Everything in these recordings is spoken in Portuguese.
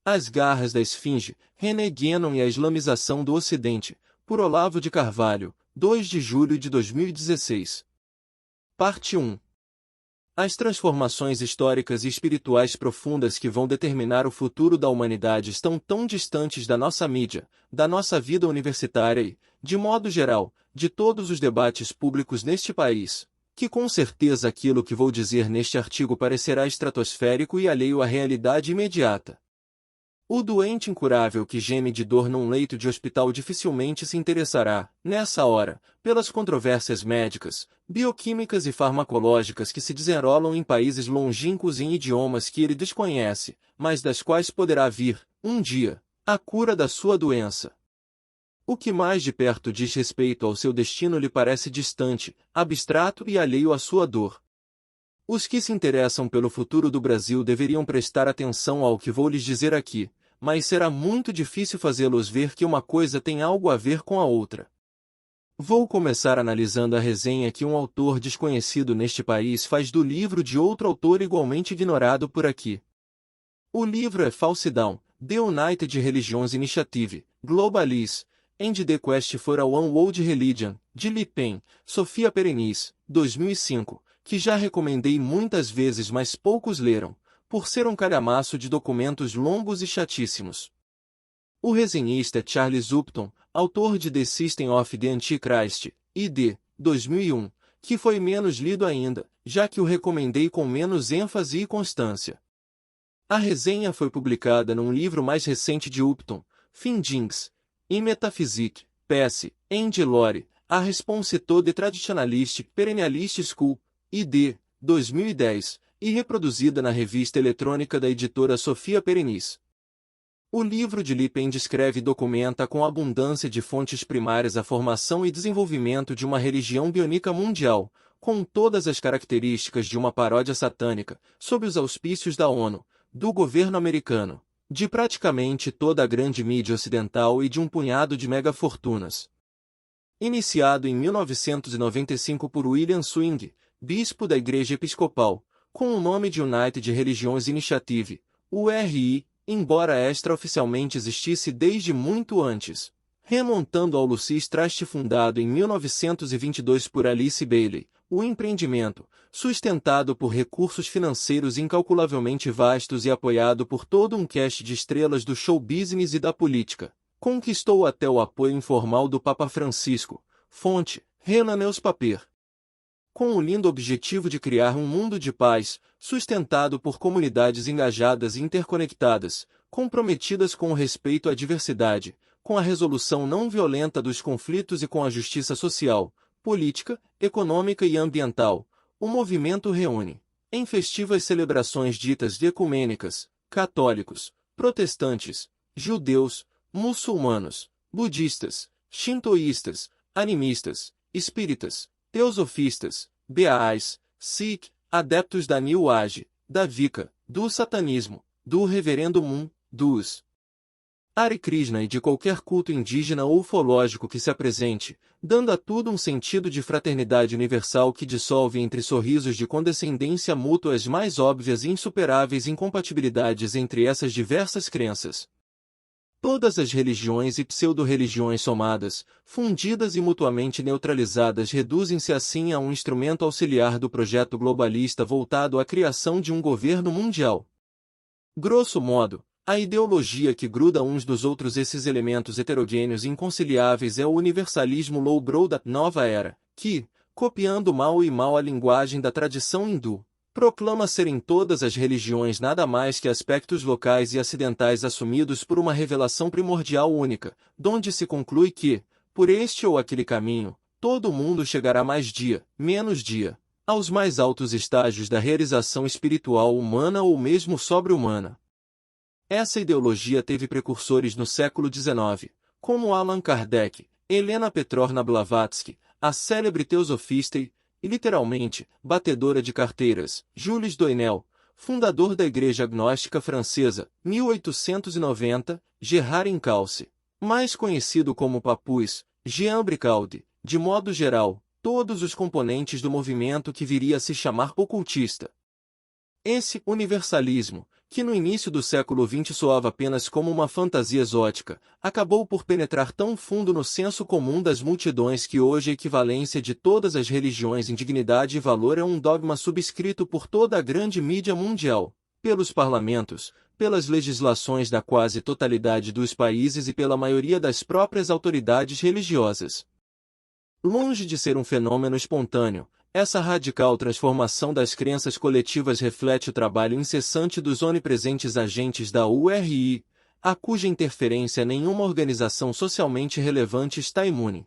As Garras da Esfinge, René Guénon e a Islamização do Ocidente, por Olavo de Carvalho, 2 de julho de 2016. Parte 1. As transformações históricas e espirituais profundas que vão determinar o futuro da humanidade estão tão distantes da nossa mídia, da nossa vida universitária e, de modo geral, de todos os debates públicos neste país, que com certeza aquilo que vou dizer neste artigo parecerá estratosférico e alheio à realidade imediata. O doente incurável que geme de dor num leito de hospital dificilmente se interessará, nessa hora, pelas controvérsias médicas, bioquímicas e farmacológicas que se desenrolam em países longínquos em idiomas que ele desconhece, mas das quais poderá vir, um dia, a cura da sua doença. O que mais de perto diz respeito ao seu destino lhe parece distante, abstrato e alheio à sua dor. Os que se interessam pelo futuro do Brasil deveriam prestar atenção ao que vou lhes dizer aqui, mas será muito difícil fazê-los ver que uma coisa tem algo a ver com a outra. Vou começar analisando a resenha que um autor desconhecido neste país faz do livro de outro autor igualmente ignorado por aqui. O livro é Falsidão, The United Religions Initiative, Globalis, and the Quest for a One World Religion, de Le Pen, Sofia Perenis, 2005. Que já recomendei muitas vezes mas poucos leram, por ser um calhamaço de documentos longos e chatíssimos. O resenhista é Charles Upton, autor de The System of the Antichrist, ID, 2001, que foi menos lido ainda, já que o recomendei com menos ênfase e constância. A resenha foi publicada num livro mais recente de Upton, Findings in Metaphysique, PS, and Lore, a Response to the Traditionalist Perennialist School, ID, 2010, e reproduzida na revista eletrônica da editora Sofia Perenis. O livro de Le Pen descreve e documenta com abundância de fontes primárias a formação e desenvolvimento de uma religião bionica mundial, com todas as características de uma paródia satânica, sob os auspícios da ONU, do governo americano, de praticamente toda a grande mídia ocidental e de um punhado de megafortunas. Iniciado em 1995 por William Swing, bispo da Igreja Episcopal, com o nome de United Religions Initiative, URI, embora extraoficialmente existisse desde muito antes, remontando ao Lucis Trust fundado em 1922 por Alice Bailey, o empreendimento, sustentado por recursos financeiros incalculavelmente vastos e apoiado por todo um cast de estrelas do show business e da política, conquistou até o apoio informal do Papa Francisco, fonte, Renan Paper. Com o lindo objetivo de criar um mundo de paz, sustentado por comunidades engajadas e interconectadas, comprometidas com o respeito à diversidade, com a resolução não violenta dos conflitos e com a justiça social, política, econômica e ambiental, o movimento reúne, em festivas celebrações ditas de ecumênicas, católicos, protestantes, judeus, muçulmanos, budistas, shintoístas, animistas, espíritas, teosofistas, beais, sikh, adeptos da New Age, da Wicca, do satanismo, do reverendo Moon, dos Hare Krishna e de qualquer culto indígena ou ufológico que se apresente, dando a tudo um sentido de fraternidade universal que dissolve entre sorrisos de condescendência mútua as mais óbvias e insuperáveis incompatibilidades entre essas diversas crenças. Todas as religiões e pseudo-religiões somadas, fundidas e mutuamente neutralizadas reduzem-se assim a um instrumento auxiliar do projeto globalista voltado à criação de um governo mundial. Grosso modo, a ideologia que gruda uns dos outros esses elementos heterogêneos e inconciliáveis é o universalismo lowbrow da nova era, que, copiando mal e mal a linguagem da tradição hindu, proclama serem todas as religiões nada mais que aspectos locais e acidentais assumidos por uma revelação primordial única, donde se conclui que, por este ou aquele caminho, todo mundo chegará mais dia, menos dia, aos mais altos estágios da realização espiritual humana ou mesmo sobre-humana. Essa ideologia teve precursores no século XIX, como Allan Kardec, Helena Petrovna Blavatsky, a célebre teosofista e, literalmente, batedora de carteiras, Jules Doinel, fundador da Igreja Agnóstica Francesa, 1890, Gerard Encalce, mais conhecido como Papus, Jean Bricalde, de modo geral, todos os componentes do movimento que viria a se chamar ocultista. Esse universalismo, que no início do século XX soava apenas como uma fantasia exótica, acabou por penetrar tão fundo no senso comum das multidões que hoje a equivalência de todas as religiões em dignidade e valor é um dogma subscrito por toda a grande mídia mundial, pelos parlamentos, pelas legislações da quase totalidade dos países e pela maioria das próprias autoridades religiosas. Longe de ser um fenômeno espontâneo, essa radical transformação das crenças coletivas reflete o trabalho incessante dos onipresentes agentes da URI, a cuja interferência nenhuma organização socialmente relevante está imune.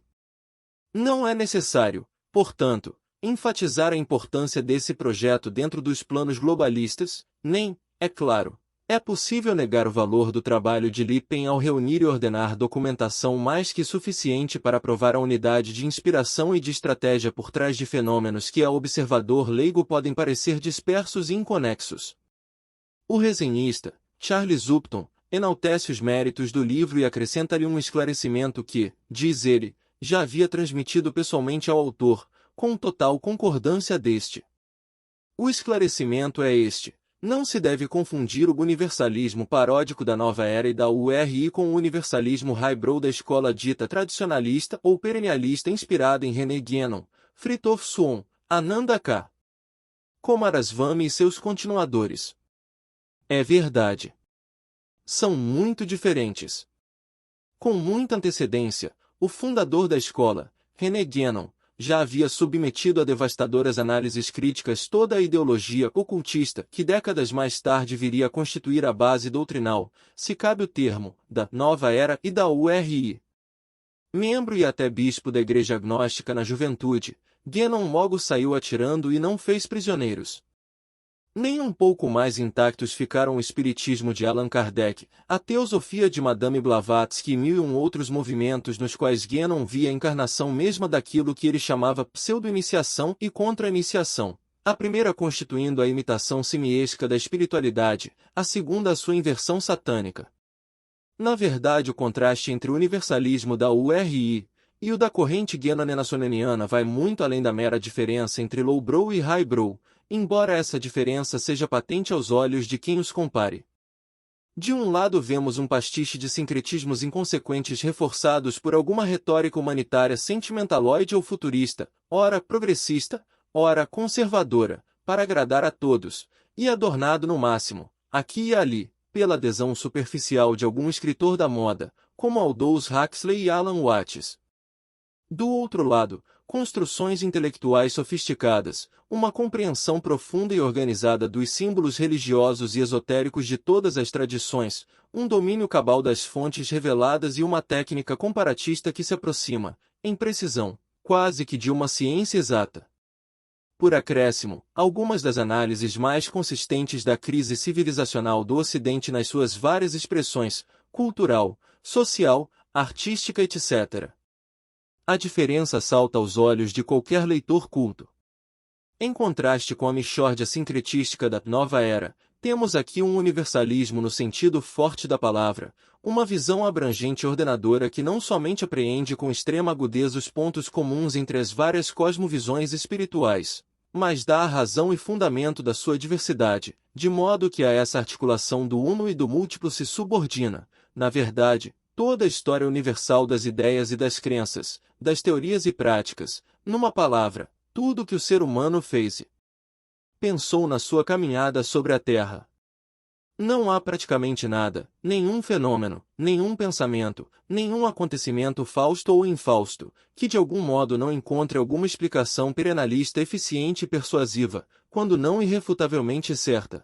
Não é necessário, portanto, enfatizar a importância desse projeto dentro dos planos globalistas, nem, é claro, é possível negar o valor do trabalho de Lippen ao reunir e ordenar documentação mais que suficiente para provar a unidade de inspiração e de estratégia por trás de fenômenos que ao observador leigo podem parecer dispersos e inconexos. O resenhista, Charles Upton, enaltece os méritos do livro e acrescenta-lhe um esclarecimento que, diz ele, já havia transmitido pessoalmente ao autor, com total concordância deste. O esclarecimento é este. Não se deve confundir o universalismo paródico da nova era e da URI com o universalismo highbrow da escola dita tradicionalista ou perennialista inspirada em René Guénon, Fritjof Swan, Ananda K. Coomaraswamy e seus continuadores. É verdade. São muito diferentes. Com muita antecedência, o fundador da escola, René Guénon, já havia submetido a devastadoras análises críticas toda a ideologia ocultista que décadas mais tarde viria a constituir a base doutrinal, se cabe o termo, da nova era e da URI. Membro e até bispo da Igreja Agnóstica na juventude, Guénon logo saiu atirando e não fez prisioneiros. Nem um pouco mais intactos ficaram o espiritismo de Allan Kardec, a teosofia de Madame Blavatsky e 1001 outros movimentos nos quais Guénon via a encarnação mesma daquilo que ele chamava pseudo-iniciação e contra-iniciação, a primeira constituindo a imitação simiesca da espiritualidade, a segunda a sua inversão satânica. Na verdade, o contraste entre o universalismo da URI e o da corrente guénoniana vai muito além da mera diferença entre lowbrow e highbrow, embora essa diferença seja patente aos olhos de quem os compare. De um lado vemos um pastiche de sincretismos inconsequentes reforçados por alguma retórica humanitária sentimentaloide ou futurista, ora progressista, ora conservadora, para agradar a todos, e adornado no máximo, aqui e ali, pela adesão superficial de algum escritor da moda, como Aldous Huxley e Alan Watts. Do outro lado, construções intelectuais sofisticadas, uma compreensão profunda e organizada dos símbolos religiosos e esotéricos de todas as tradições, um domínio cabal das fontes reveladas e uma técnica comparatista que se aproxima, em precisão, quase que de uma ciência exata. Por acréscimo, algumas das análises mais consistentes da crise civilizacional do Ocidente nas suas várias expressões, cultural, social, artística, etc. A diferença salta aos olhos de qualquer leitor culto. Em contraste com a mixórdia sincretística da nova era, temos aqui um universalismo no sentido forte da palavra, uma visão abrangente e ordenadora que não somente apreende com extrema agudeza os pontos comuns entre as várias cosmovisões espirituais, mas dá a razão e fundamento da sua diversidade, de modo que a essa articulação do uno e do múltiplo se subordina, na verdade, toda a história universal das ideias e das crenças, das teorias e práticas, numa palavra, tudo o que o ser humano fez e pensou na sua caminhada sobre a Terra. Não há praticamente nada, nenhum fenômeno, nenhum pensamento, nenhum acontecimento fausto ou infausto, que de algum modo não encontre alguma explicação perenalista eficiente e persuasiva, quando não irrefutavelmente certa.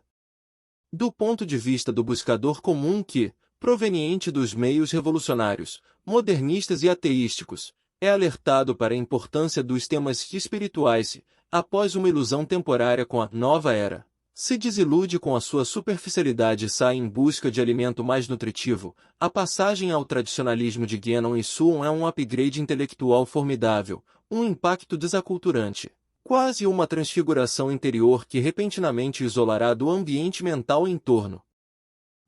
Do ponto de vista do buscador comum que, proveniente dos meios revolucionários, modernistas e ateísticos, é alertado para a importância dos temas espirituais e, após uma ilusão temporária com a nova era, se desilude com a sua superficialidade e sai em busca de alimento mais nutritivo, a passagem ao tradicionalismo de Guénon e Swan é um upgrade intelectual formidável, um impacto desaculturante, quase uma transfiguração interior que repentinamente isolará do ambiente mental em torno.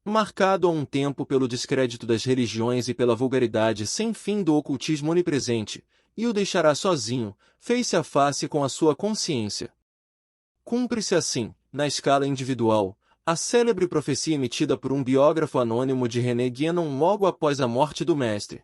Marcado a um tempo pelo descrédito das religiões e pela vulgaridade sem fim do ocultismo onipresente, e o deixará sozinho, face a face com a sua consciência. Cumpre-se assim, na escala individual, a célebre profecia emitida por um biógrafo anônimo de René Guénon logo após a morte do mestre.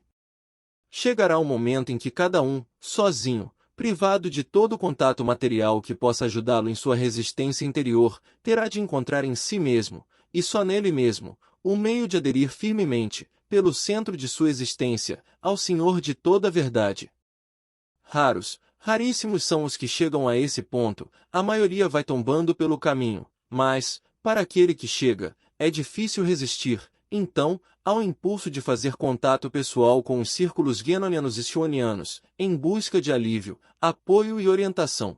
Chegará o momento em que cada um, sozinho, privado de todo contato material que possa ajudá-lo em sua resistência interior, terá de encontrar em si mesmo, e só nele mesmo, o meio de aderir firmemente, pelo centro de sua existência, ao Senhor de toda a verdade. Raríssimos são os que chegam a esse ponto, a maioria vai tombando pelo caminho, mas, para aquele que chega, é difícil resistir, então, ao impulso de fazer contato pessoal com os círculos guénonianos e xionianos, em busca de alívio, apoio e orientação.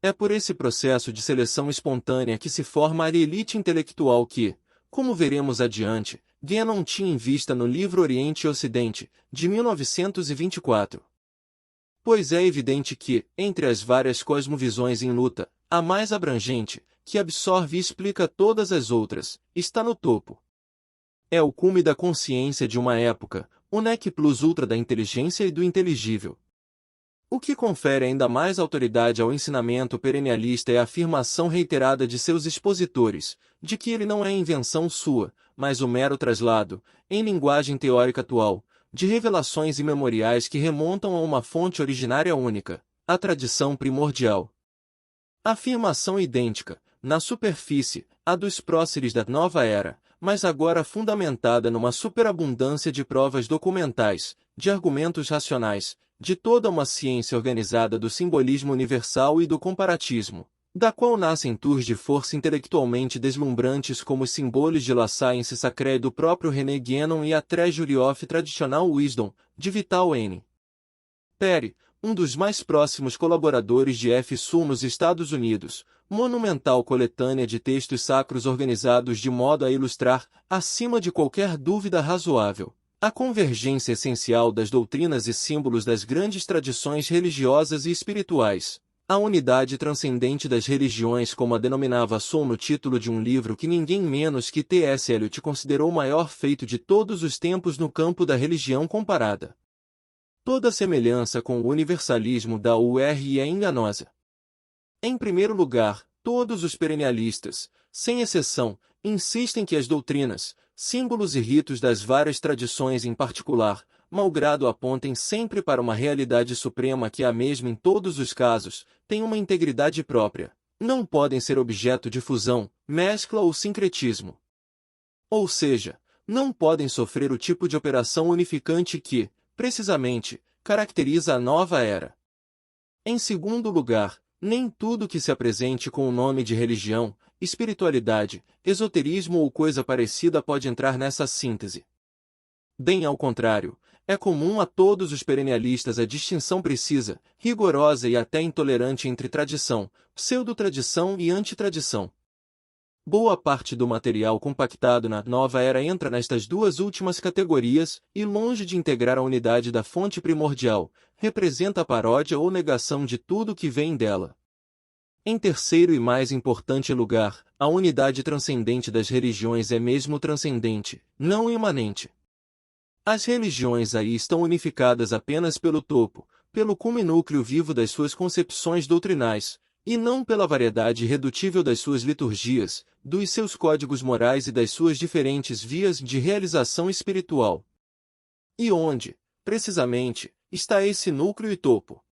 É por esse processo de seleção espontânea que se forma a elite intelectual que, como veremos adiante, Guénon tinha em vista no livro Oriente e Ocidente, de 1924. Pois é evidente que, entre as várias cosmovisões em luta, a mais abrangente, que absorve e explica todas as outras, está no topo. É o cume da consciência de uma época, o nec plus ultra da inteligência e do inteligível. O que confere ainda mais autoridade ao ensinamento perennialista é a afirmação reiterada de seus expositores, de que ele não é invenção sua, mas o mero traslado, em linguagem teórica atual, de revelações imemoriais que remontam a uma fonte originária única, a tradição primordial. Afirmação idêntica, na superfície, à dos próceres da nova era, mas agora fundamentada numa superabundância de provas documentais, de argumentos racionais, de toda uma ciência organizada do simbolismo universal e do comparatismo, da qual nascem tours de força intelectualmente deslumbrantes como os símbolos de La Science Sacrée do próprio René Guénon e a Treasury of Traditional Wisdom, de Vital N. Perry, um dos mais próximos colaboradores de F. Su nos Estados Unidos, monumental coletânea de textos sacros organizados de modo a ilustrar, acima de qualquer dúvida razoável, a convergência essencial das doutrinas e símbolos das grandes tradições religiosas e espirituais, a unidade transcendente das religiões como a denominava Su no título de um livro que ninguém menos que T. S. Eliot considerou o maior feito de todos os tempos no campo da religião comparada. Toda semelhança com o universalismo da URI é enganosa. Em primeiro lugar, todos os perennialistas, sem exceção, insistem que as doutrinas, símbolos e ritos das várias tradições em particular, malgrado apontem sempre para uma realidade suprema que é a mesma em todos os casos, têm uma integridade própria, não podem ser objeto de fusão, mescla ou sincretismo. Ou seja, não podem sofrer o tipo de operação unificante que, precisamente, caracteriza a nova era. Em segundo lugar, nem tudo que se apresente com o nome de religião, espiritualidade, esoterismo ou coisa parecida pode entrar nessa síntese. Bem ao contrário, é comum a todos os perennialistas a distinção precisa, rigorosa e até intolerante entre tradição, pseudo-tradição e antitradição. Boa parte do material compactado na nova era entra nestas duas últimas categorias e, longe de integrar a unidade da fonte primordial, representa a paródia ou negação de tudo que vem dela. Em terceiro e mais importante lugar, a unidade transcendente das religiões é mesmo transcendente, não imanente. As religiões aí estão unificadas apenas pelo topo, pelo cume núcleo vivo das suas concepções doutrinais, e não pela variedade irredutível das suas liturgias, dos seus códigos morais e das suas diferentes vias de realização espiritual. E onde, precisamente, está esse núcleo e topo?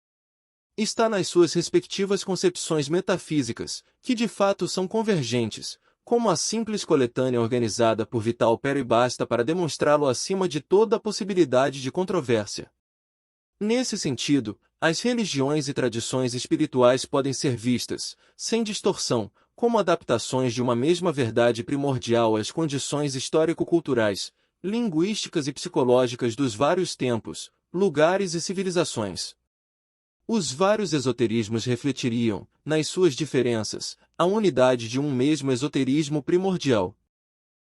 Está nas suas respectivas concepções metafísicas, que de fato são convergentes, como a simples coletânea organizada por Vital Perry basta para demonstrá-lo acima de toda a possibilidade de controvérsia. Nesse sentido, as religiões e tradições espirituais podem ser vistas, sem distorção, como adaptações de uma mesma verdade primordial às condições histórico-culturais, linguísticas e psicológicas dos vários tempos, lugares e civilizações. Os vários esoterismos refletiriam, nas suas diferenças, a unidade de um mesmo esoterismo primordial.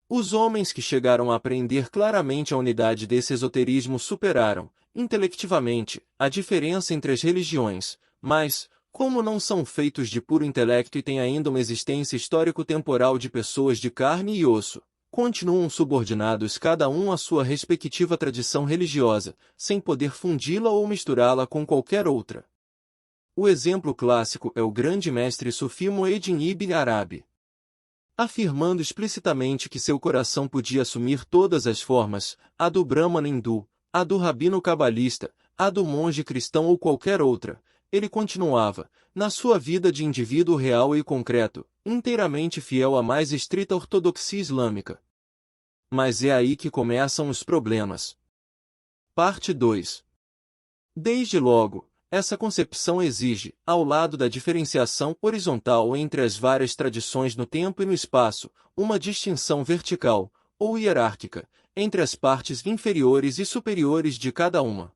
Os homens que chegaram a apreender claramente a unidade desse esoterismo superaram, intelectivamente, a diferença entre as religiões, mas, como não são feitos de puro intelecto e têm ainda uma existência histórico-temporal de pessoas de carne e osso, continuam subordinados cada um à sua respectiva tradição religiosa, sem poder fundi-la ou misturá-la com qualquer outra. O exemplo clássico é o grande mestre Sufi Mueddin Ibn Arabi. afirmando explicitamente que seu coração podia assumir todas as formas, a do Brahmana hindu, a do rabino cabalista, a do monge cristão ou qualquer outra. Ele continuava, na sua vida de indivíduo real e concreto, inteiramente fiel à mais estrita ortodoxia islâmica. Mas é aí que começam os problemas. Parte 2. Desde logo, essa concepção exige, ao lado da diferenciação horizontal entre as várias tradições no tempo e no espaço, uma distinção vertical, ou hierárquica, entre as partes inferiores e superiores de cada uma.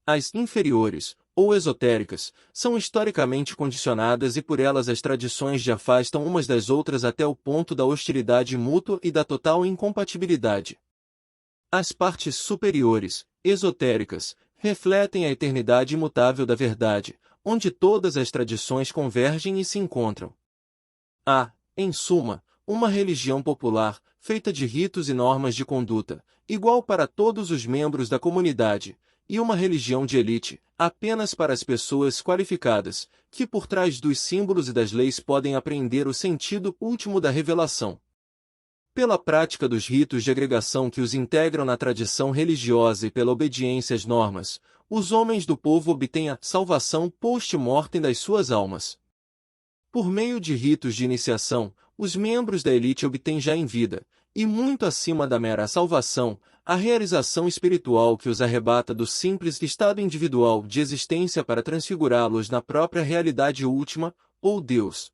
As inferiores, ou esotéricas, são historicamente condicionadas e por elas as tradições se afastam umas das outras até o ponto da hostilidade mútua e da total incompatibilidade. As partes superiores, esotéricas, refletem a eternidade imutável da verdade, onde todas as tradições convergem e se encontram. Há, em suma, uma religião popular, feita de ritos e normas de conduta, igual para todos os membros da comunidade, e uma religião de elite, apenas para as pessoas qualificadas, que por trás dos símbolos e das leis podem apreender o sentido último da revelação. Pela prática dos ritos de agregação que os integram na tradição religiosa e pela obediência às normas, os homens do povo obtêm a salvação post-mortem das suas almas. Por meio de ritos de iniciação, os membros da elite obtêm já em vida, e muito acima da mera salvação, a realização espiritual que os arrebata do simples estado individual de existência para transfigurá-los na própria realidade última, ou Deus.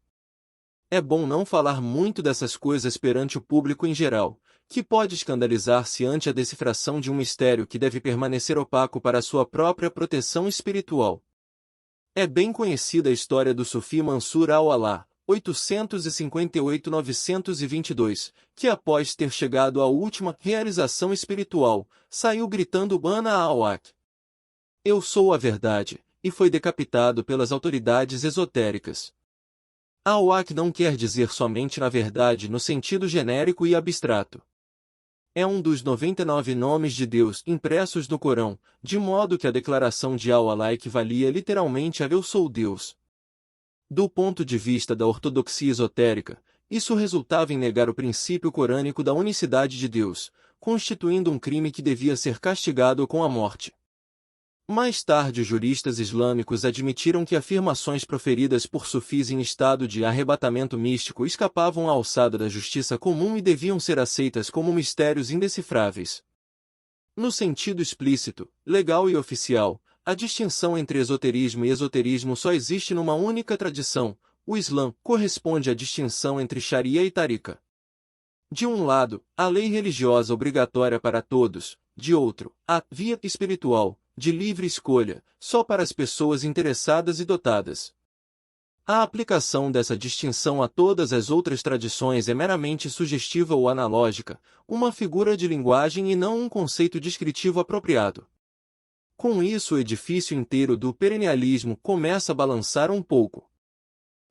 É bom não falar muito dessas coisas perante o público em geral, que pode escandalizar-se ante a decifração de um mistério que deve permanecer opaco para sua própria proteção espiritual. É bem conhecida a história do Sufi Mansur al-Alá, 858-922, que após ter chegado à última realização espiritual, saiu gritando Bana al-Haq. Eu sou a verdade, e foi decapitado pelas autoridades esotéricas. Al-Haq não quer dizer somente na verdade no sentido genérico e abstrato. É um dos 99 nomes de Deus impressos no Corão, de modo que a declaração de Al-Alá equivalia literalmente a Eu sou Deus. Do ponto de vista da ortodoxia esotérica, isso resultava em negar o princípio corânico da unicidade de Deus, constituindo um crime que devia ser castigado com a morte. Mais tarde os juristas islâmicos admitiram que afirmações proferidas por sufis em estado de arrebatamento místico escapavam à alçada da justiça comum e deviam ser aceitas como mistérios indecifráveis. No sentido explícito, legal e oficial, a distinção entre esoterismo e esoterismo só existe numa única tradição. O Islã corresponde à distinção entre Sharia e Tarika. De um lado, a lei religiosa obrigatória para todos, de outro, a via espiritual, de livre escolha, só para as pessoas interessadas e dotadas. A aplicação dessa distinção a todas as outras tradições é meramente sugestiva ou analógica, uma figura de linguagem e não um conceito descritivo apropriado. Com isso o edifício inteiro do perennialismo começa a balançar um pouco.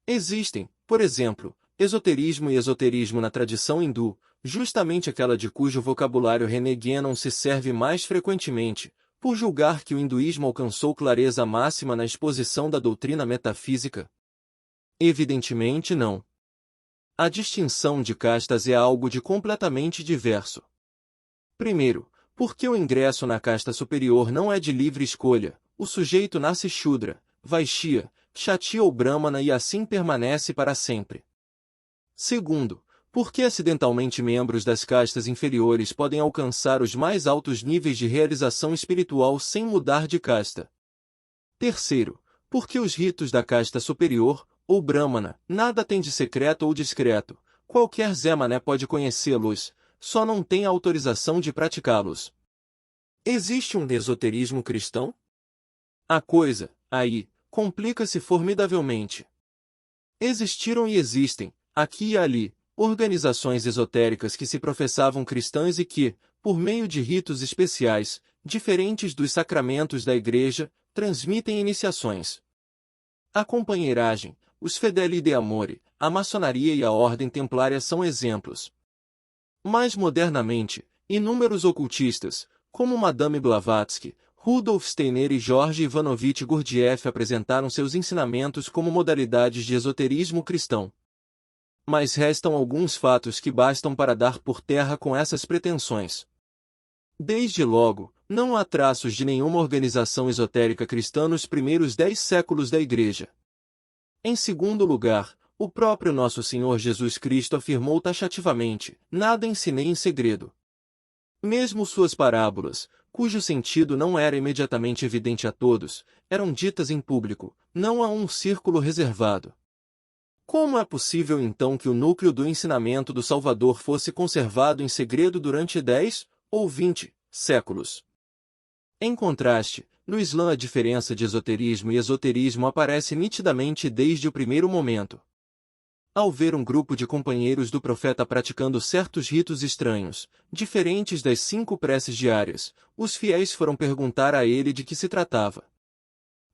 Existem, por exemplo, esoterismo e esoterismo na tradição hindu, justamente aquela de cujo vocabulário René Guénon se serve mais frequentemente, por julgar que o hinduísmo alcançou clareza máxima na exposição da doutrina metafísica. Evidentemente não. A distinção de castas é algo de completamente diverso. Primeiro, porque o ingresso na casta superior não é de livre escolha, o sujeito nasce Shudra, Vaishya, Kshatriya ou Brahmana e assim permanece para sempre. Segundo, porque acidentalmente membros das castas inferiores podem alcançar os mais altos níveis de realização espiritual sem mudar de casta. Terceiro, porque os ritos da casta superior, ou Brahmana, nada tem de secreto ou discreto, qualquer Zé Mané pode conhecê-los, só não tem autorização de praticá-los. Existe um esoterismo cristão? A coisa, aí, complica-se formidavelmente. Existiram e existem, aqui e ali, organizações esotéricas que se professavam cristãs e que, por meio de ritos especiais, diferentes dos sacramentos da Igreja, transmitem iniciações. A companheiragem, os Fedeli de Amore, a maçonaria e a ordem templária são exemplos. Mais modernamente, inúmeros ocultistas, como Madame Blavatsky, Rudolf Steiner e George Ivanovich Gurdjieff apresentaram seus ensinamentos como modalidades de esoterismo cristão. Mas restam alguns fatos que bastam para dar por terra com essas pretensões. Desde logo, não há traços de nenhuma organização esotérica cristã nos primeiros 10 séculos da Igreja. Em segundo lugar, o próprio Nosso Senhor Jesus Cristo afirmou taxativamente: nada ensinei em segredo. Mesmo suas parábolas, cujo sentido não era imediatamente evidente a todos, eram ditas em público, não a um círculo reservado. Como é possível então que o núcleo do ensinamento do Salvador fosse conservado em segredo durante 10 ou 20 séculos? Em contraste, no Islã a diferença de esoterismo e esoterismo aparece nitidamente desde o primeiro momento. Ao ver um grupo de companheiros do profeta praticando certos ritos estranhos, diferentes das 5 preces diárias, os fiéis foram perguntar a ele de que se tratava.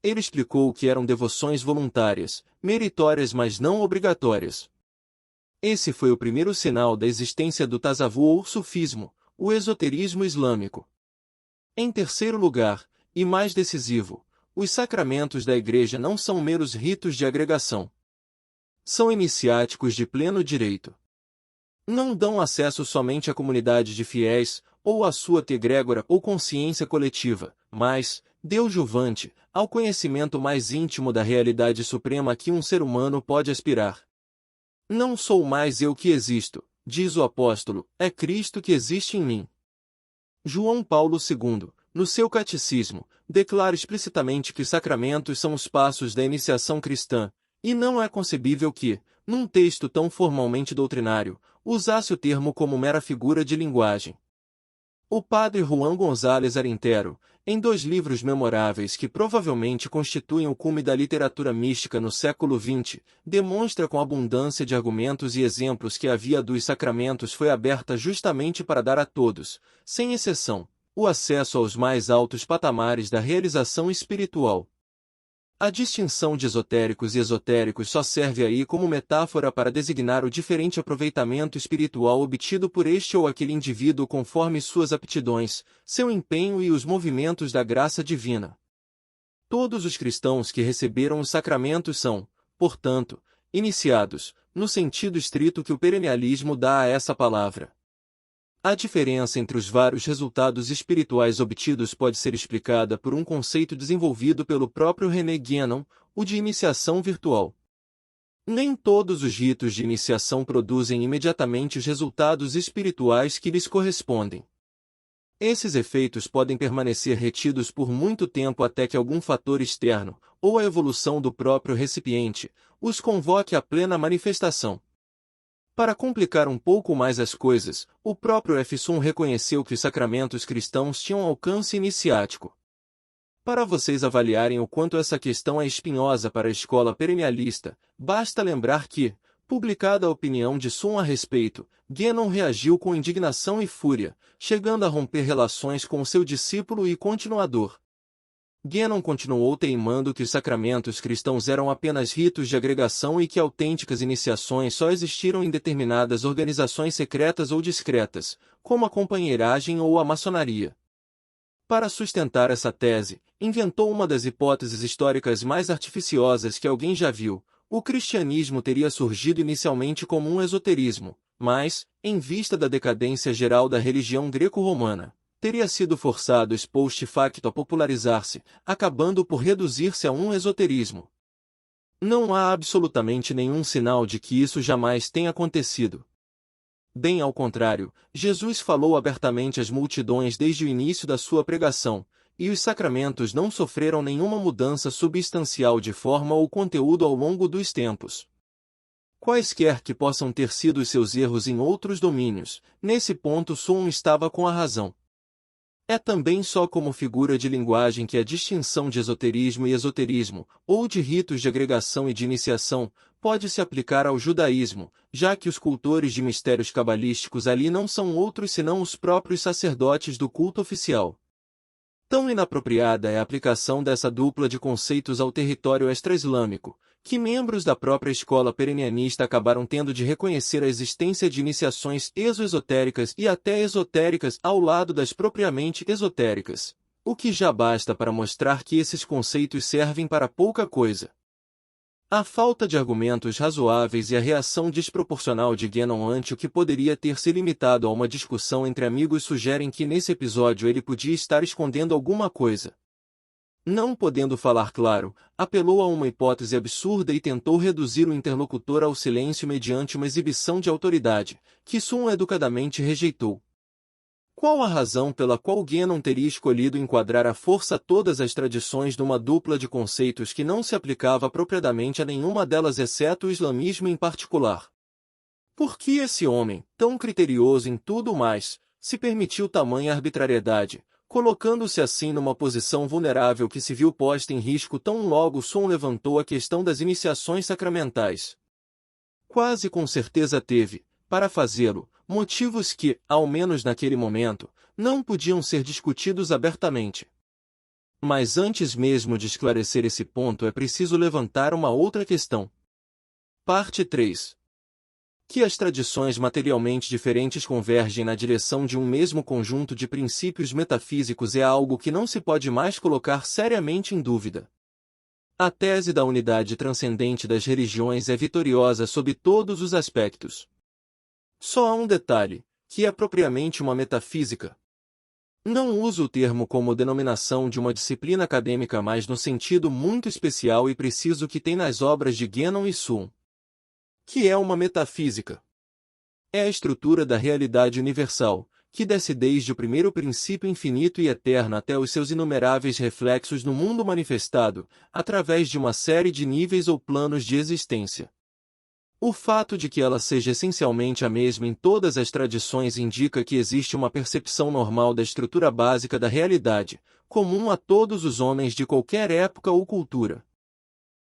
Ele explicou que eram devoções voluntárias, meritórias mas não obrigatórias. Esse foi o primeiro sinal da existência do tasavvuf ou sufismo, o esoterismo islâmico. Em terceiro lugar, e mais decisivo, os sacramentos da Igreja não são meros ritos de agregação. São iniciáticos de pleno direito. Não dão acesso somente à comunidade de fiéis, ou à sua egrégora ou consciência coletiva, mas, coadjuvante, ao conhecimento mais íntimo da realidade suprema a que um ser humano pode aspirar. Não sou mais eu que existo, diz o apóstolo, é Cristo que existe em mim. João Paulo II, no seu catecismo, declara explicitamente que os sacramentos são os passos da iniciação cristã, e não é concebível que, num texto tão formalmente doutrinário, usasse o termo como mera figura de linguagem. O padre Juan González Arintero, em 2 livros memoráveis que provavelmente constituem o cume da literatura mística no século XX, demonstra com abundância de argumentos e exemplos que a via dos sacramentos foi aberta justamente para dar a todos, sem exceção, o acesso aos mais altos patamares da realização espiritual. A distinção de esotéricos e esotéricos só serve aí como metáfora para designar o diferente aproveitamento espiritual obtido por este ou aquele indivíduo conforme suas aptidões, seu empenho e os movimentos da graça divina. Todos os cristãos que receberam os sacramentos são, portanto, iniciados, no sentido estrito que o perennialismo dá a essa palavra. A diferença entre os vários resultados espirituais obtidos pode ser explicada por um conceito desenvolvido pelo próprio René Guénon, o de iniciação virtual. Nem todos os ritos de iniciação produzem imediatamente os resultados espirituais que lhes correspondem. Esses efeitos podem permanecer retidos por muito tempo até que algum fator externo, ou a evolução do próprio recipiente, os convoque à plena manifestação. Para complicar um pouco mais as coisas, o próprio Efsun reconheceu que os sacramentos cristãos tinham alcance iniciático. Para vocês avaliarem o quanto essa questão é espinhosa para a escola perennialista, basta lembrar que, publicada a opinião de Sun a respeito, Guénon reagiu com indignação e fúria, chegando a romper relações com seu discípulo e continuador. Guénon continuou teimando que os sacramentos cristãos eram apenas ritos de agregação e que autênticas iniciações só existiram em determinadas organizações secretas ou discretas, como a companheiragem ou a maçonaria. Para sustentar essa tese, inventou uma das hipóteses históricas mais artificiosas que alguém já viu. O cristianismo teria surgido inicialmente como um esoterismo, mas, em vista da decadência geral da religião greco-romana, teria sido forçado post facto a popularizar-se, acabando por reduzir-se a um esoterismo. Não há absolutamente nenhum sinal de que isso jamais tenha acontecido. Bem ao contrário, Jesus falou abertamente às multidões desde o início da sua pregação, e os sacramentos não sofreram nenhuma mudança substancial de forma ou conteúdo ao longo dos tempos. Quaisquer que possam ter sido os seus erros em outros domínios, nesse ponto Sun estava com a razão. É também só como figura de linguagem que a distinção de esoterismo e esoterismo, ou de ritos de agregação e de iniciação, pode se aplicar ao judaísmo, já que os cultores de mistérios cabalísticos ali não são outros senão os próprios sacerdotes do culto oficial. Tão inapropriada é a aplicação dessa dupla de conceitos ao território extra-islâmico, que membros da própria escola perenianista acabaram tendo de reconhecer a existência de iniciações exoesotéricas e até esotéricas ao lado das propriamente esotéricas, o que já basta para mostrar que esses conceitos servem para pouca coisa. A falta de argumentos razoáveis e a reação desproporcional de Guénon ante o que poderia ter se limitado a uma discussão entre amigos sugerem que nesse episódio ele podia estar escondendo alguma coisa. Não podendo falar claro, apelou a uma hipótese absurda e tentou reduzir o interlocutor ao silêncio mediante uma exibição de autoridade, que Sun educadamente rejeitou. Qual a razão pela qual Guénon teria escolhido enquadrar à força todas as tradições numa dupla de conceitos que não se aplicava propriamente a nenhuma delas exceto o islamismo em particular? Por que esse homem, tão criterioso em tudo mais, se permitiu tamanha arbitrariedade, colocando-se assim numa posição vulnerável que se viu posta em risco tão logo Sun levantou a questão das iniciações sacramentais? Quase com certeza teve, para fazê-lo, motivos que, ao menos naquele momento, não podiam ser discutidos abertamente. Mas antes mesmo de esclarecer esse ponto é preciso levantar uma outra questão. Parte 3. Que as tradições materialmente diferentes convergem na direção de um mesmo conjunto de princípios metafísicos é algo que não se pode mais colocar seriamente em dúvida. A tese da unidade transcendente das religiões é vitoriosa sob todos os aspectos. Só há um detalhe, que é propriamente uma metafísica. Não uso o termo como denominação de uma disciplina acadêmica, mas no sentido muito especial e preciso que tem nas obras de Guénon e Sun. Que é uma metafísica? É a estrutura da realidade universal, que desce desde o primeiro princípio infinito e eterno até os seus inumeráveis reflexos no mundo manifestado, através de uma série de níveis ou planos de existência. O fato de que ela seja essencialmente a mesma em todas as tradições indica que existe uma percepção normal da estrutura básica da realidade, comum a todos os homens de qualquer época ou cultura.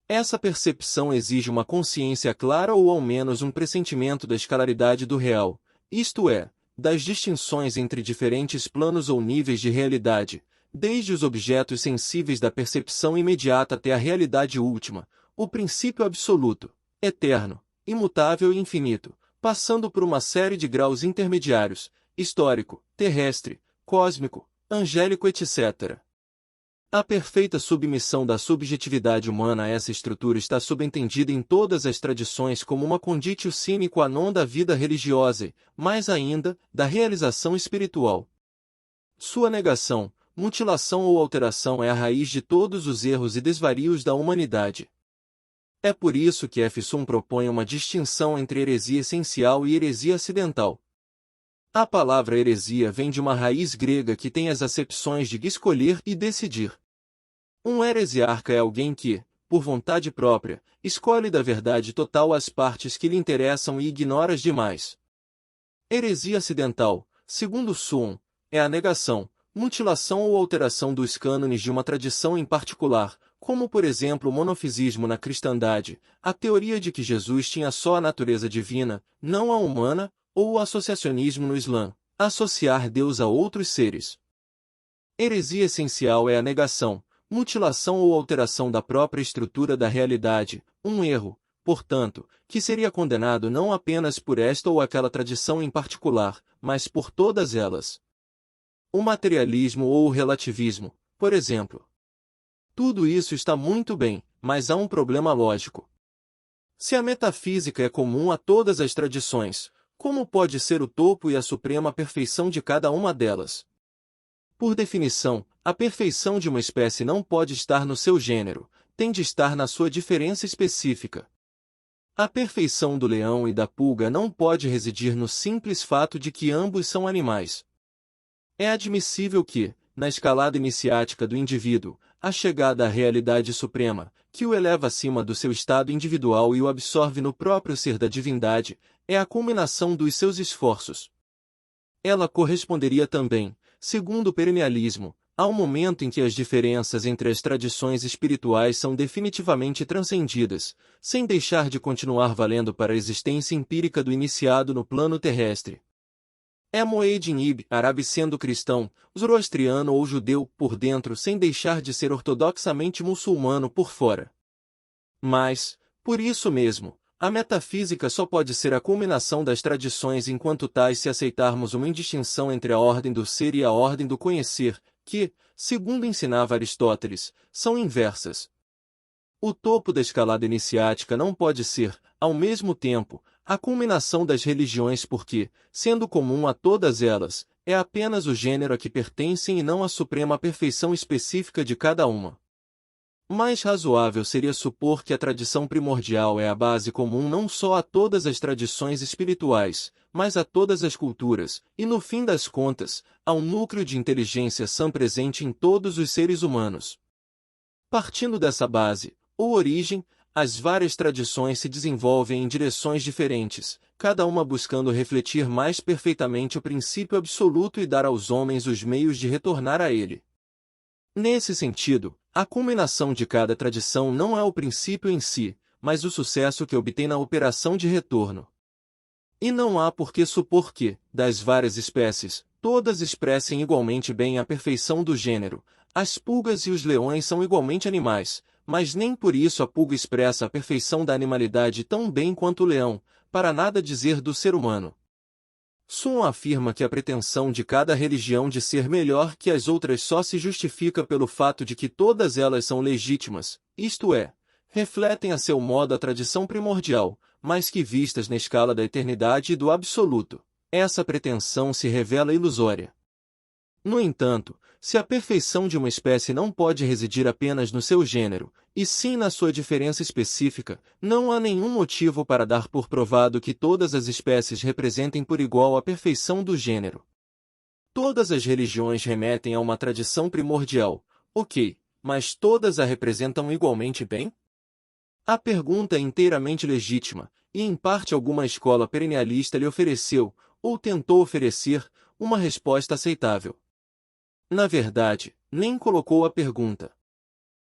Essa percepção exige uma consciência clara ou ao menos um pressentimento da escalaridade do real, isto é, das distinções entre diferentes planos ou níveis de realidade, desde os objetos sensíveis da percepção imediata até a realidade última, o princípio absoluto, eterno, imutável e infinito, passando por uma série de graus intermediários, histórico, terrestre, cósmico, angélico, etc. A perfeita submissão da subjetividade humana a essa estrutura está subentendida em todas as tradições como uma conditio sine qua non da vida religiosa e, mais ainda, da realização espiritual. Sua negação, mutilação ou alteração é a raiz de todos os erros e desvarios da humanidade. É por isso que F. Sun propõe uma distinção entre heresia essencial e heresia acidental. A palavra heresia vem de uma raiz grega que tem as acepções de escolher e decidir. Um heresiarca é alguém que, por vontade própria, escolhe da verdade total as partes que lhe interessam e ignora as demais. Heresia acidental, segundo Sun, é a negação, mutilação ou alteração dos cânones de uma tradição em particular, como por exemplo o monofisismo na cristandade, a teoria de que Jesus tinha só a natureza divina, não a humana, ou o associacionismo no Islã, associar Deus a outros seres. Heresia essencial é a negação, mutilação ou alteração da própria estrutura da realidade, um erro, portanto, que seria condenado não apenas por esta ou aquela tradição em particular, mas por todas elas. O materialismo ou o relativismo, por exemplo. Tudo isso está muito bem, mas há um problema lógico. Se a metafísica é comum a todas as tradições, como pode ser o topo e a suprema perfeição de cada uma delas? Por definição, a perfeição de uma espécie não pode estar no seu gênero, tem de estar na sua diferença específica. A perfeição do leão e da pulga não pode residir no simples fato de que ambos são animais. É admissível que, na escalada iniciática do indivíduo, a chegada à realidade suprema, que o eleva acima do seu estado individual e o absorve no próprio ser da divindade, é a culminação dos seus esforços. Ela corresponderia também, segundo o perennialismo, ao momento em que as diferenças entre as tradições espirituais são definitivamente transcendidas, sem deixar de continuar valendo para a existência empírica do iniciado no plano terrestre. É Moeddin Ibn Arabi sendo cristão, zoroastriano ou judeu por dentro sem deixar de ser ortodoxamente muçulmano por fora. Mas, por isso mesmo, a metafísica só pode ser a culminação das tradições enquanto tais se aceitarmos uma indistinção entre a ordem do ser e a ordem do conhecer, que, segundo ensinava Aristóteles, são inversas. O topo da escalada iniciática não pode ser, ao mesmo tempo, a culminação das religiões porque, sendo comum a todas elas, é apenas o gênero a que pertencem e não a suprema perfeição específica de cada uma. Mais razoável seria supor que a tradição primordial é a base comum não só a todas as tradições espirituais, mas a todas as culturas, e no fim das contas, a um núcleo de inteligência sã presente em todos os seres humanos. Partindo dessa base, ou origem, as várias tradições se desenvolvem em direções diferentes, cada uma buscando refletir mais perfeitamente o princípio absoluto e dar aos homens os meios de retornar a ele. Nesse sentido, a culminação de cada tradição não é o princípio em si, mas o sucesso que obtém na operação de retorno. E não há por que supor que, das várias espécies, todas expressem igualmente bem a perfeição do gênero. As pulgas e os leões são igualmente animais, mas nem por isso a pulga expressa a perfeição da animalidade tão bem quanto o leão, para nada dizer do ser humano. Sun afirma que a pretensão de cada religião de ser melhor que as outras só se justifica pelo fato de que todas elas são legítimas, isto é, refletem a seu modo a tradição primordial, mas que vistas na escala da eternidade e do absoluto, essa pretensão se revela ilusória. No entanto, se a perfeição de uma espécie não pode residir apenas no seu gênero, e sim na sua diferença específica, não há nenhum motivo para dar por provado que todas as espécies representem por igual a perfeição do gênero. Todas as religiões remetem a uma tradição primordial, ok, mas todas a representam igualmente bem? A pergunta é inteiramente legítima, e em parte alguma escola perennialista lhe ofereceu, ou tentou oferecer, uma resposta aceitável. Na verdade, nem colocou a pergunta.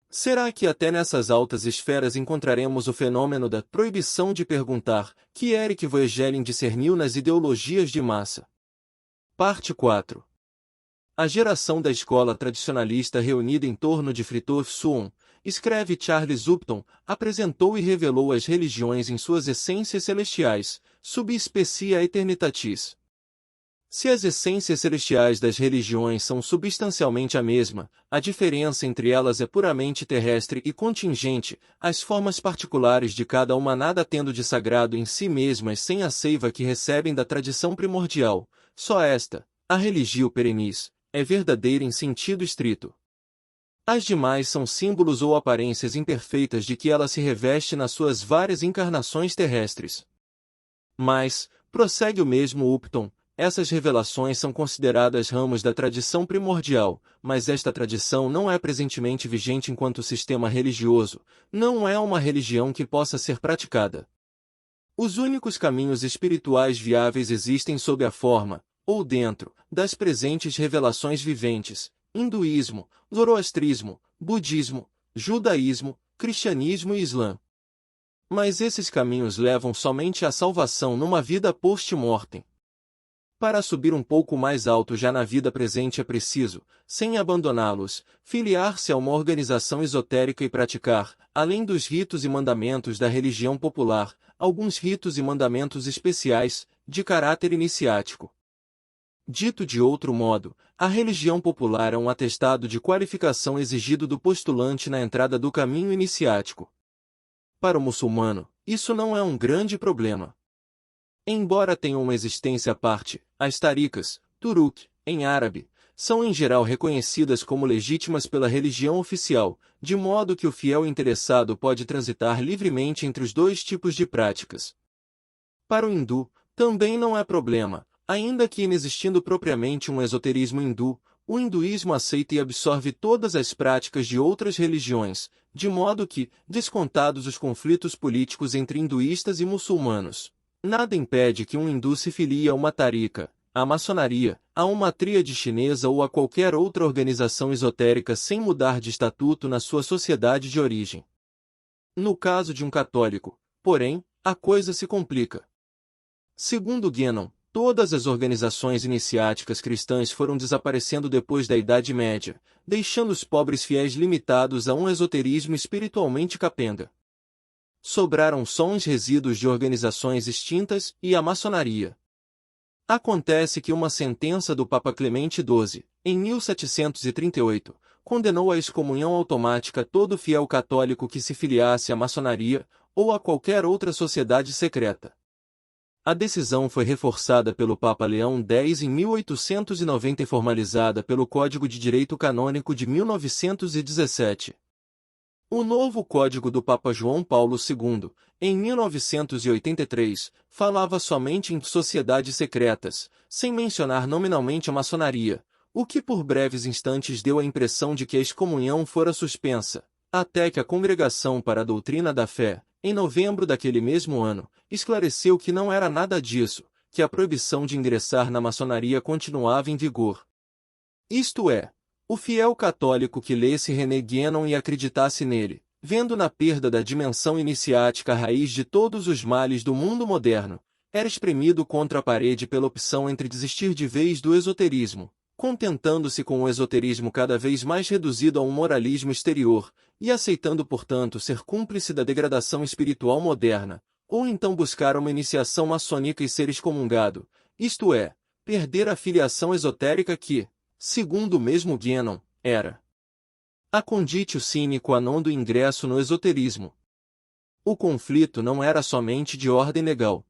Será que até nessas altas esferas encontraremos o fenômeno da proibição de perguntar, que Eric Voegelin discerniu nas ideologias de massa? Parte 4. A geração da escola tradicionalista reunida em torno de Frithjof Schuon, escreve Charles Upton, apresentou e revelou as religiões em suas essências celestiais, subspecie aeternitatis. Se as essências celestiais das religiões são substancialmente a mesma, a diferença entre elas é puramente terrestre e contingente, as formas particulares de cada uma nada tendo de sagrado em si mesmas sem a seiva que recebem da tradição primordial, só esta, a religio perennis, é verdadeira em sentido estrito. As demais são símbolos ou aparências imperfeitas de que ela se reveste nas suas várias encarnações terrestres. Mas, prossegue o mesmo Upton, essas revelações são consideradas ramos da tradição primordial, mas esta tradição não é presentemente vigente enquanto sistema religioso, não é uma religião que possa ser praticada. Os únicos caminhos espirituais viáveis existem sob a forma, ou dentro, das presentes revelações viventes: hinduísmo, zoroastrismo, budismo, judaísmo, cristianismo e islã. Mas esses caminhos levam somente à salvação numa vida post-mortem. Para subir um pouco mais alto já na vida presente é preciso, sem abandoná-los, filiar-se a uma organização esotérica e praticar, além dos ritos e mandamentos da religião popular, alguns ritos e mandamentos especiais, de caráter iniciático. Dito de outro modo, a religião popular é um atestado de qualificação exigido do postulante na entrada do caminho iniciático. Para o muçulmano, isso não é um grande problema. Embora tenham uma existência à parte, as tarikas, turuk, em árabe, são em geral reconhecidas como legítimas pela religião oficial, de modo que o fiel interessado pode transitar livremente entre os dois tipos de práticas. Para o hindu, também não é problema, ainda que inexistindo propriamente um esoterismo hindu, o hinduísmo aceita e absorve todas as práticas de outras religiões, de modo que, descontados os conflitos políticos entre hinduístas e muçulmanos, nada impede que um hindu se filie a uma tarika, à maçonaria, a uma tríade chinesa ou a qualquer outra organização esotérica sem mudar de estatuto na sua sociedade de origem. No caso de um católico, porém, a coisa se complica. Segundo Guénon, todas as organizações iniciáticas cristãs foram desaparecendo depois da Idade Média, deixando os pobres fiéis limitados a um esoterismo espiritualmente capenga. Sobraram só uns resíduos de organizações extintas e a maçonaria. Acontece que uma sentença do Papa Clemente XII, em 1738, condenou à excomunhão automática todo fiel católico que se filiasse à maçonaria ou a qualquer outra sociedade secreta. A decisão foi reforçada pelo Papa Leão X em 1890 e formalizada pelo Código de Direito Canônico de 1917. O novo Código do Papa João Paulo II, em 1983, falava somente em sociedades secretas, sem mencionar nominalmente a maçonaria, o que por breves instantes deu a impressão de que a excomunhão fora suspensa, até que a Congregação para a Doutrina da Fé, em novembro daquele mesmo ano, esclareceu que não era nada disso, que a proibição de ingressar na maçonaria continuava em vigor. Isto é, o fiel católico que lesse René Guénon e acreditasse nele, vendo na perda da dimensão iniciática a raiz de todos os males do mundo moderno, era espremido contra a parede pela opção entre desistir de vez do esoterismo, contentando-se com o esoterismo cada vez mais reduzido a um moralismo exterior, e aceitando portanto ser cúmplice da degradação espiritual moderna, ou então buscar uma iniciação maçônica e ser excomungado, isto é, perder a filiação esotérica que, segundo o mesmo Guénon, era a conditio sine qua non do ingresso no esoterismo. O conflito não era somente de ordem legal.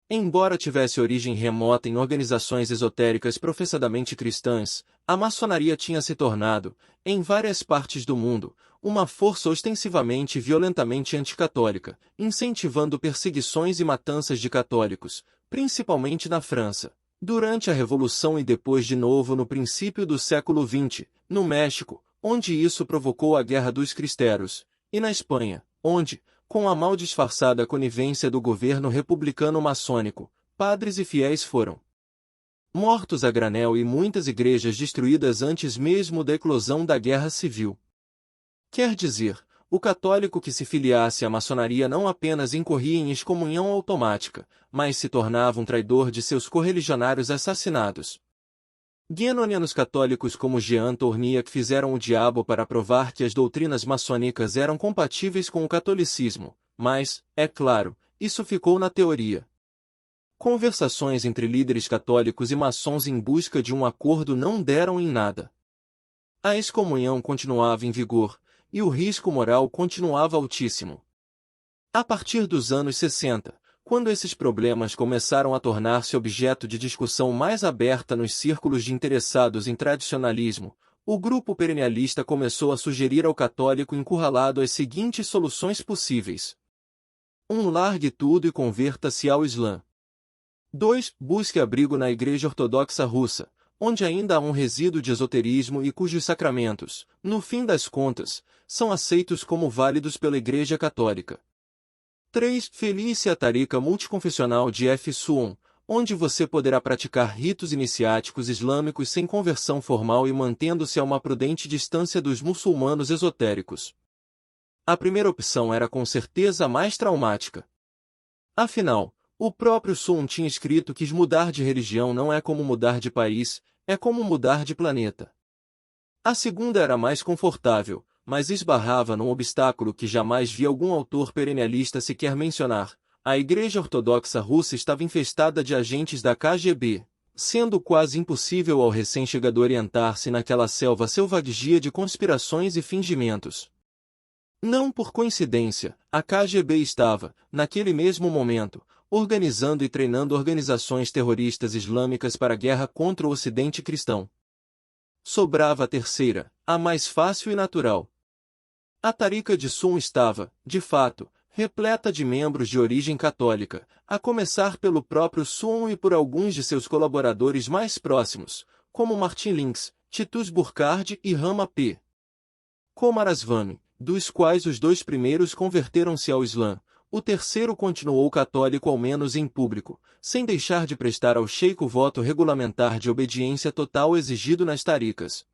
Embora tivesse origem remota em organizações esotéricas professadamente cristãs, a maçonaria tinha se tornado, em várias partes do mundo, uma força ostensivamente e violentamente anticatólica, incentivando perseguições e matanças de católicos, principalmente na França, durante a Revolução e depois de novo no princípio do século XX, no México, onde isso provocou a Guerra dos Cristeros, e na Espanha, onde, com a mal disfarçada conivência do governo republicano maçônico, padres e fiéis foram mortos a granel e muitas igrejas destruídas antes mesmo da eclosão da Guerra Civil. Quer dizer, o católico que se filiasse à maçonaria não apenas incorria em excomunhão automática, mas se tornava um traidor de seus correligionários assassinados. Guénonianos católicos como Jean Tourniac fizeram o diabo para provar que as doutrinas maçônicas eram compatíveis com o catolicismo, mas, é claro, isso ficou na teoria. Conversações entre líderes católicos e maçons em busca de um acordo não deram em nada. A excomunhão continuava em vigor, e o risco moral continuava altíssimo. A partir dos anos 60, quando esses problemas começaram a tornar-se objeto de discussão mais aberta nos círculos de interessados em tradicionalismo, o grupo perennialista começou a sugerir ao católico encurralado as seguintes soluções possíveis. 1. Largue tudo e converta-se ao Islã. 2. Busque abrigo na Igreja Ortodoxa Russa, onde ainda há um resíduo de esoterismo e cujos sacramentos, no fim das contas, são aceitos como válidos pela Igreja Católica. 3. Filie-se à Tariqa multiconfessional de F. Suon, onde você poderá praticar ritos iniciáticos islâmicos sem conversão formal e mantendo-se a uma prudente distância dos muçulmanos esotéricos. A primeira opção era com certeza a mais traumática. Afinal, o próprio Suon tinha escrito que mudar de religião não é como mudar de país, é como mudar de planeta. A segunda era mais confortável, mas esbarrava num obstáculo que jamais vi algum autor perennialista sequer mencionar. A Igreja Ortodoxa Russa estava infestada de agentes da KGB, sendo quase impossível ao recém-chegado orientar-se naquela selva selvadia de conspirações e fingimentos. Não por coincidência, a KGB estava, naquele mesmo momento, organizando e treinando organizações terroristas islâmicas para a guerra contra o Ocidente cristão. Sobrava a terceira, a mais fácil e natural. A Tariqa de Suon estava, de fato, repleta de membros de origem católica, a começar pelo próprio Suon e por alguns de seus colaboradores mais próximos, como Martin Links, Titus Burkhardt e Rama P. Coomaraswamy, dos quais os dois primeiros converteram-se ao Islã. O terceiro continuou católico ao menos em público, sem deixar de prestar ao sheik o voto regulamentar de obediência total exigido nas taricas.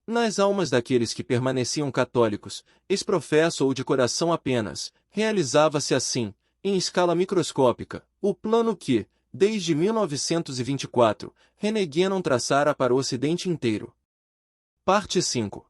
Nas almas daqueles que permaneciam católicos, ex-professo ou de coração apenas, realizava-se assim, em escala microscópica, o plano que, desde 1924, René Guénon traçara para o Ocidente inteiro. Parte 5.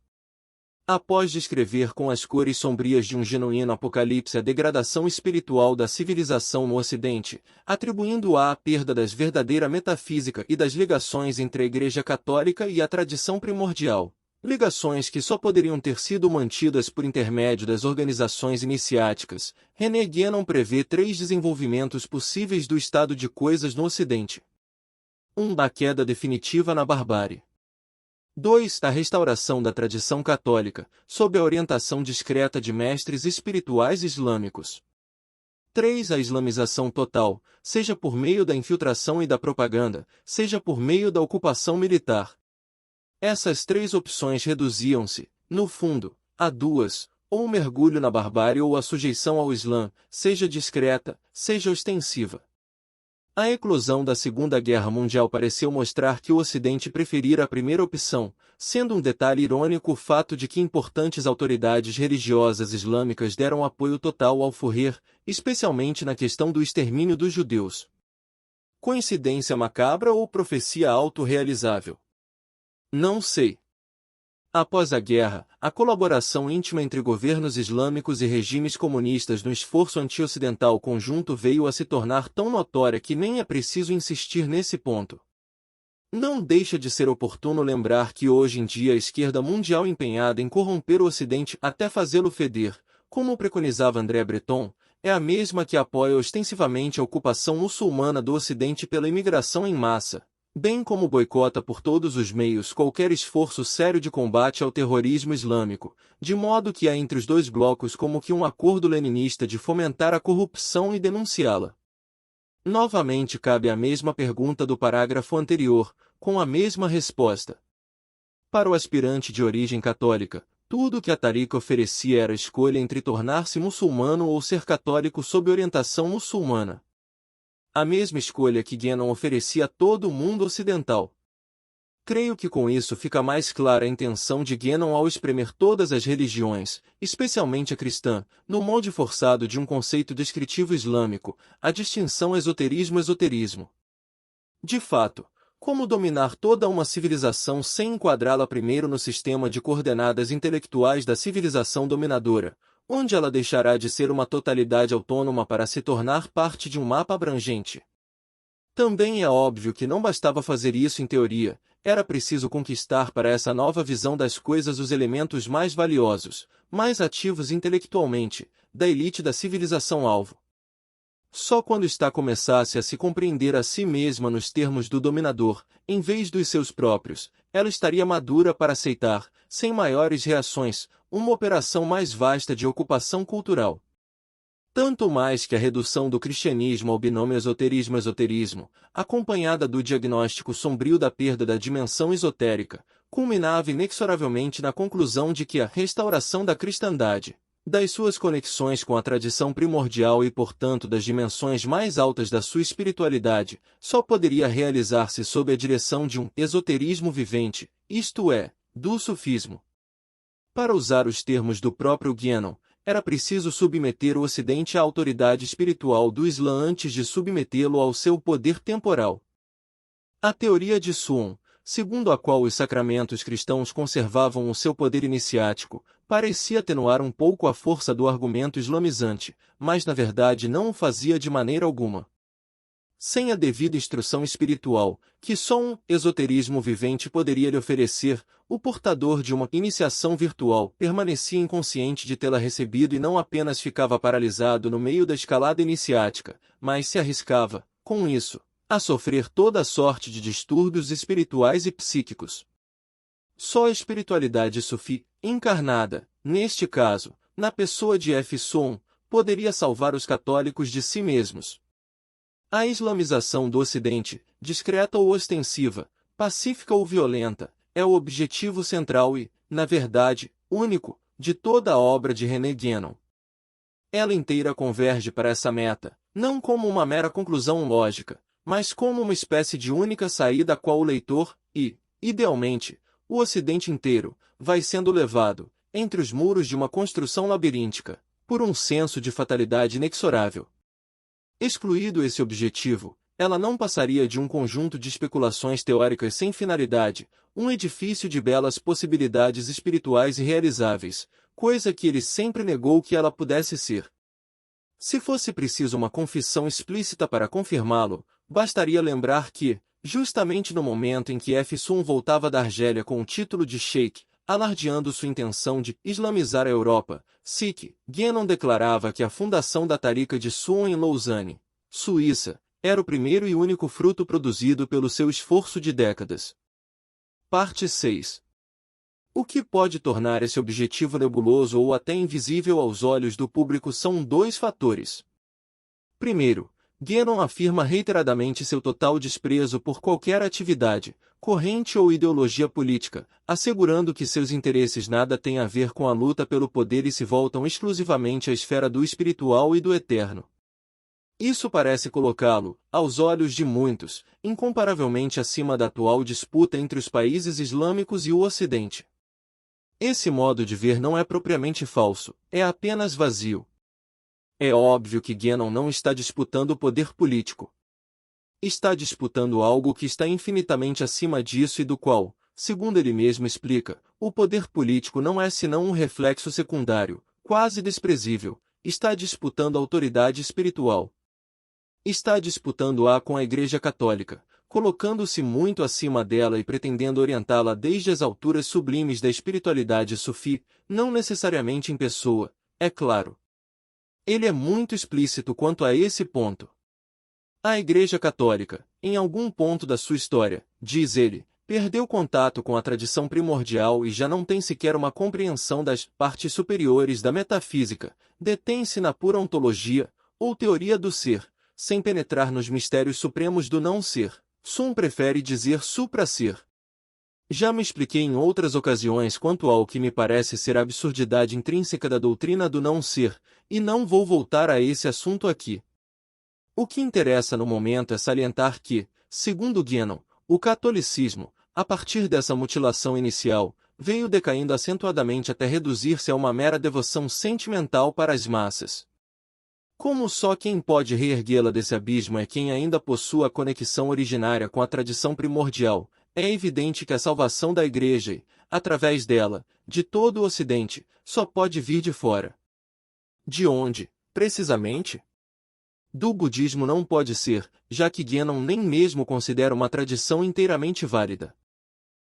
Após descrever com as cores sombrias de um genuíno apocalipse a degradação espiritual da civilização no Ocidente, atribuindo-a à perda das verdadeira metafísica e das ligações entre a Igreja Católica e a tradição primordial, ligações que só poderiam ter sido mantidas por intermédio das organizações iniciáticas, René Guénon prevê 3 desenvolvimentos possíveis do estado de coisas no Ocidente. 1. A queda definitiva na barbárie. 2. A restauração da tradição católica, sob a orientação discreta de mestres espirituais islâmicos. 3. A islamização total, seja por meio da infiltração e da propaganda, seja por meio da ocupação militar. Essas 3 opções reduziam-se, no fundo, a 2, ou o mergulho na barbárie ou a sujeição ao Islã, seja discreta, seja ostensiva. A eclosão da Segunda Guerra Mundial pareceu mostrar que o Ocidente preferira a primeira opção, sendo um detalhe irônico o fato de que importantes autoridades religiosas islâmicas deram apoio total ao Führer, especialmente na questão do extermínio dos judeus. Coincidência macabra ou profecia autorrealizável? Não sei. Após a guerra, a colaboração íntima entre governos islâmicos e regimes comunistas no esforço anti-ocidental conjunto veio a se tornar tão notória que nem é preciso insistir nesse ponto. Não deixa de ser oportuno lembrar que hoje em dia a esquerda mundial empenhada em corromper o Ocidente até fazê-lo feder, como preconizava André Breton, é a mesma que apoia ostensivamente a ocupação muçulmana do Ocidente pela imigração em massa, bem como boicota por todos os meios qualquer esforço sério de combate ao terrorismo islâmico, de modo que há entre os dois blocos como que um acordo leninista de fomentar a corrupção e denunciá-la. Novamente cabe a mesma pergunta do parágrafo anterior, com a mesma resposta. Para o aspirante de origem católica, tudo o que a Tariqa oferecia era a escolha entre tornar-se muçulmano ou ser católico sob orientação muçulmana. A mesma escolha que Guénon oferecia a todo o mundo ocidental. Creio que com isso fica mais clara a intenção de Guénon ao espremer todas as religiões, especialmente a cristã, no molde forçado de um conceito descritivo islâmico, a distinção esoterismo-esoterismo. De fato, como dominar toda uma civilização sem enquadrá-la primeiro no sistema de coordenadas intelectuais da civilização dominadora, onde ela deixará de ser uma totalidade autônoma para se tornar parte de um mapa abrangente? Também é óbvio que não bastava fazer isso em teoria, era preciso conquistar para essa nova visão das coisas os elementos mais valiosos, mais ativos intelectualmente, da elite da civilização-alvo. Só quando esta começasse a se compreender a si mesma nos termos do dominador, em vez dos seus próprios, ela estaria madura para aceitar, sem maiores reações, uma operação mais vasta de ocupação cultural. Tanto mais que a redução do cristianismo ao binômio esoterismo-esoterismo, acompanhada do diagnóstico sombrio da perda da dimensão esotérica, culminava inexoravelmente na conclusão de que a restauração da cristandade, das suas conexões com a tradição primordial e, portanto, das dimensões mais altas da sua espiritualidade, só poderia realizar-se sob a direção de um esoterismo vivente, isto é, do sufismo. Para usar os termos do próprio Guénon, era preciso submeter o Ocidente à autoridade espiritual do Islã antes de submetê-lo ao seu poder temporal. A teoria de Suon, segundo a qual os sacramentos cristãos conservavam o seu poder iniciático, parecia atenuar um pouco a força do argumento islamizante, mas na verdade não o fazia de maneira alguma. Sem a devida instrução espiritual, que só um esoterismo vivente poderia lhe oferecer, o portador de uma iniciação virtual permanecia inconsciente de tê-la recebido e não apenas ficava paralisado no meio da escalada iniciática, mas se arriscava, com isso, a sofrer toda a sorte de distúrbios espirituais e psíquicos. Só a espiritualidade sufi, encarnada, neste caso, na pessoa de F. Soon, poderia salvar os católicos de si mesmos. A islamização do Ocidente, discreta ou ostensiva, pacífica ou violenta, é o objetivo central e, na verdade, único, de toda a obra de René Guénon. Ela inteira converge para essa meta, não como uma mera conclusão lógica, mas como uma espécie de única saída a qual o leitor, e, idealmente, o Ocidente inteiro, vai sendo levado, entre os muros de uma construção labiríntica, por um senso de fatalidade inexorável. Excluído esse objetivo, ela não passaria de um conjunto de especulações teóricas sem finalidade, um edifício de belas possibilidades espirituais irrealizáveis, coisa que ele sempre negou que ela pudesse ser. Se fosse preciso uma confissão explícita para confirmá-lo, bastaria lembrar que, justamente no momento em que Efsun voltava da Argélia com o título de Sheikh, alardeando sua intenção de islamizar a Europa, Sikh, Guénon declarava que a fundação da Tariqa de Sion em Lausanne, Suíça, era o primeiro e único fruto produzido pelo seu esforço de décadas. Parte 6. O que pode tornar esse objetivo nebuloso ou até invisível aos olhos do público são dois fatores. Primeiro, Guénon afirma reiteradamente seu total desprezo por qualquer atividade, corrente ou ideologia política, assegurando que seus interesses nada têm a ver com a luta pelo poder e se voltam exclusivamente à esfera do espiritual e do eterno. Isso parece colocá-lo, aos olhos de muitos, incomparavelmente acima da atual disputa entre os países islâmicos e o Ocidente. Esse modo de ver não é propriamente falso, é apenas vazio. É óbvio que Guénon não está disputando o poder político. Está disputando algo que está infinitamente acima disso e do qual, segundo ele mesmo explica, o poder político não é senão um reflexo secundário, quase desprezível, está disputando a autoridade espiritual. Está disputando-a com a Igreja Católica, colocando-se muito acima dela e pretendendo orientá-la desde as alturas sublimes da espiritualidade sufi, não necessariamente em pessoa, é claro. Ele é muito explícito quanto a esse ponto. A Igreja Católica, em algum ponto da sua história, diz ele, perdeu contato com a tradição primordial e já não tem sequer uma compreensão das partes superiores da metafísica, detém-se na pura ontologia, ou teoria do ser, sem penetrar nos mistérios supremos do não-ser. Sun prefere dizer supra-ser. Já me expliquei em outras ocasiões quanto ao que me parece ser a absurdidade intrínseca da doutrina do não-ser, e não vou voltar a esse assunto aqui. O que interessa no momento é salientar que, segundo Guénon, o catolicismo, a partir dessa mutilação inicial, veio decaindo acentuadamente até reduzir-se a uma mera devoção sentimental para as massas. Como só quem pode reerguê-la desse abismo é quem ainda possua a conexão originária com a tradição primordial, é evidente que a salvação da Igreja e, através dela, de todo o Ocidente, só pode vir de fora. De onde, precisamente? Do budismo não pode ser, já que Guénon nem mesmo considera uma tradição inteiramente válida.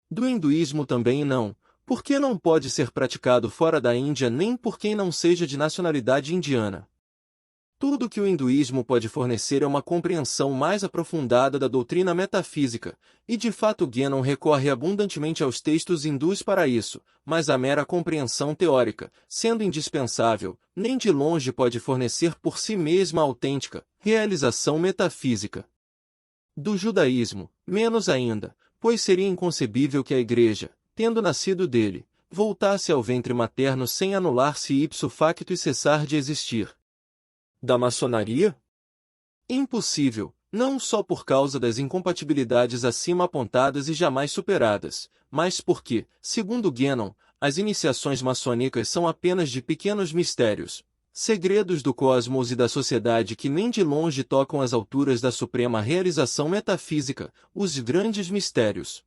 Do hinduísmo também não, porque não pode ser praticado fora da Índia nem por quem não seja de nacionalidade indiana. Tudo que o hinduísmo pode fornecer é uma compreensão mais aprofundada da doutrina metafísica, e de fato Guénon recorre abundantemente aos textos hindus para isso, mas a mera compreensão teórica, sendo indispensável, nem de longe pode fornecer por si mesma a autêntica realização metafísica. Do judaísmo, menos ainda, pois seria inconcebível que a Igreja, tendo nascido dele, voltasse ao ventre materno sem anular-se ipso facto e cessar de existir. Da maçonaria? Impossível, não só por causa das incompatibilidades acima apontadas e jamais superadas, mas porque, segundo Guénon, as iniciações maçônicas são apenas de pequenos mistérios, segredos do cosmos e da sociedade que nem de longe tocam as alturas da suprema realização metafísica, os grandes mistérios.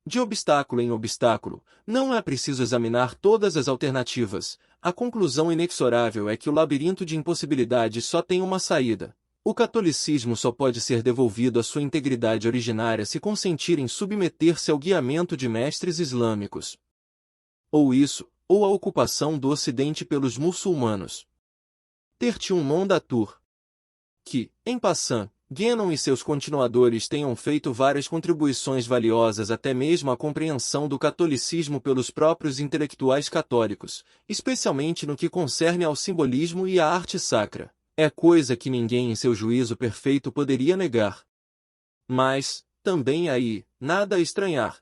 De obstáculo em obstáculo, não é preciso examinar todas as alternativas. A conclusão inexorável é que o labirinto de impossibilidades só tem uma saída. O catolicismo só pode ser devolvido à sua integridade originária se consentir em submeter-se ao guiamento de mestres islâmicos. Ou isso, ou a ocupação do Ocidente pelos muçulmanos. Tertium non datur. Que, em passant, Guénon e seus continuadores tenham feito várias contribuições valiosas até mesmo à compreensão do catolicismo pelos próprios intelectuais católicos, especialmente no que concerne ao simbolismo e à arte sacra, é coisa que ninguém em seu juízo perfeito poderia negar. Mas, também aí, nada a estranhar.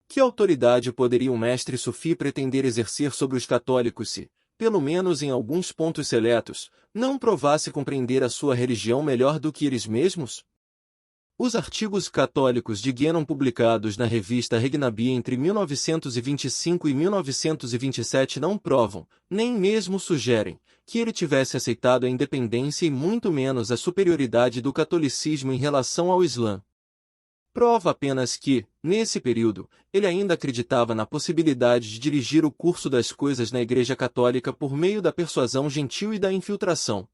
Que autoridade poderia um mestre sufi pretender exercer sobre os católicos se, pelo menos em alguns pontos seletos, não provasse compreender a sua religião melhor do que eles mesmos? Os artigos católicos de Guénon publicados na revista Regnabi entre 1925 e 1927 não provam, nem mesmo sugerem, que ele tivesse aceitado a independência e muito menos a superioridade do catolicismo em relação ao Islã. Prova apenas que, nesse período, ele ainda acreditava na possibilidade de dirigir o curso das coisas na Igreja Católica por meio da persuasão gentil e da infiltração.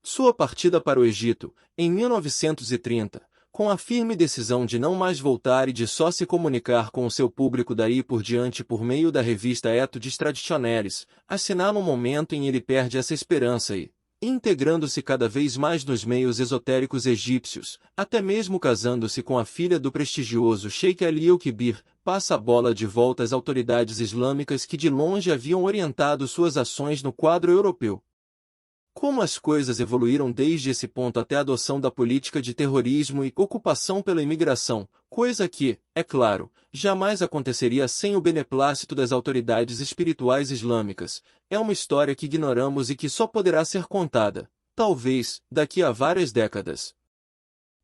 Sua partida para o Egito, em 1930, com a firme decisão de não mais voltar e de só se comunicar com o seu público daí por diante por meio da revista Études Traditionaires, assinala um momento em que ele perde essa esperança e, integrando-se cada vez mais nos meios esotéricos egípcios, até mesmo casando-se com a filha do prestigioso Sheikh Ali El-Kibir, passa a bola de volta às autoridades islâmicas que de longe haviam orientado suas ações no quadro europeu. Como as coisas evoluíram desde esse ponto até a adoção da política de terrorismo e ocupação pela imigração, coisa que, é claro, jamais aconteceria sem o beneplácito das autoridades espirituais islâmicas, é uma história que ignoramos e que só poderá ser contada, talvez, daqui a várias décadas.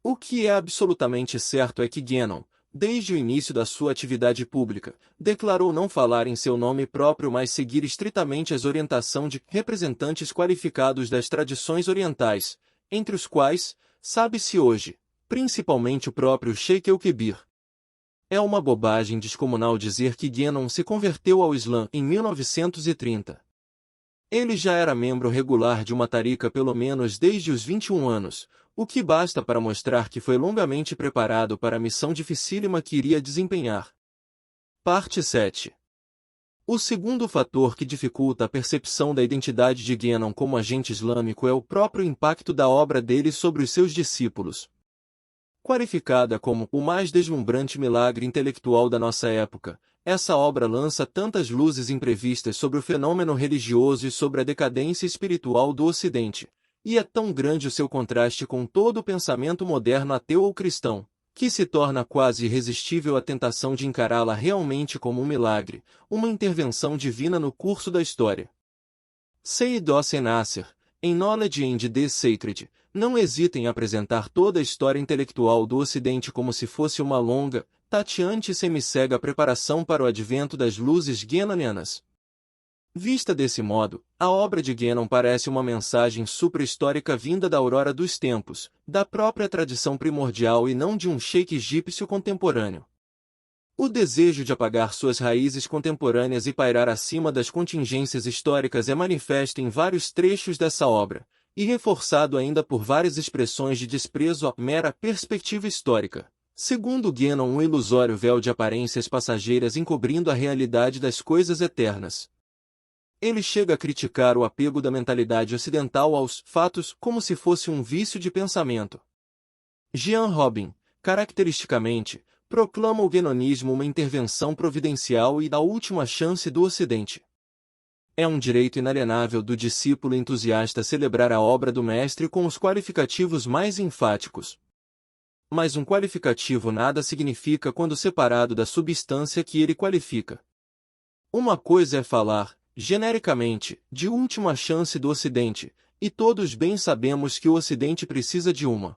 O que é absolutamente certo é que Guénon, desde o início da sua atividade pública, declarou não falar em seu nome próprio mas seguir estritamente as orientações de representantes qualificados das tradições orientais, entre os quais, sabe-se hoje, principalmente o próprio Sheikh El-Kibir. É uma bobagem descomunal dizer que Guénon se converteu ao Islã em 1930. Ele já era membro regular de uma tarica pelo menos desde os 21 anos, o que basta para mostrar que foi longamente preparado para a missão dificílima que iria desempenhar. Parte 7. O segundo fator que dificulta a percepção da identidade de Guénon como agente islâmico é o próprio impacto da obra dele sobre os seus discípulos. Qualificada como o mais deslumbrante milagre intelectual da nossa época, essa obra lança tantas luzes imprevistas sobre o fenômeno religioso e sobre a decadência espiritual do Ocidente, e é tão grande o seu contraste com todo o pensamento moderno ateu ou cristão, que se torna quase irresistível a tentação de encará-la realmente como um milagre, uma intervenção divina no curso da história. Seyyed Hossein Nasr, em Knowledge and the Sacred, não hesita em apresentar toda a história intelectual do Ocidente como se fosse uma longa, tateante e semicega preparação para o advento das luzes guénonianas. Vista desse modo, a obra de Guénon parece uma mensagem supra-histórica vinda da aurora dos tempos, da própria tradição primordial e não de um sheik egípcio contemporâneo. O desejo de apagar suas raízes contemporâneas e pairar acima das contingências históricas é manifesto em vários trechos dessa obra, e reforçado ainda por várias expressões de desprezo à mera perspectiva histórica. Segundo Guénon, um ilusório véu de aparências passageiras encobrindo a realidade das coisas eternas. Ele chega a criticar o apego da mentalidade ocidental aos fatos como se fosse um vício de pensamento. Jean Robin, caracteristicamente, proclama o guénonismo uma intervenção providencial e a última chance do Ocidente. É um direito inalienável do discípulo entusiasta celebrar a obra do mestre com os qualificativos mais enfáticos. Mas um qualificativo nada significa quando separado da substância que ele qualifica. Uma coisa é falar, genericamente, de última chance do Ocidente, e todos bem sabemos que o Ocidente precisa de uma.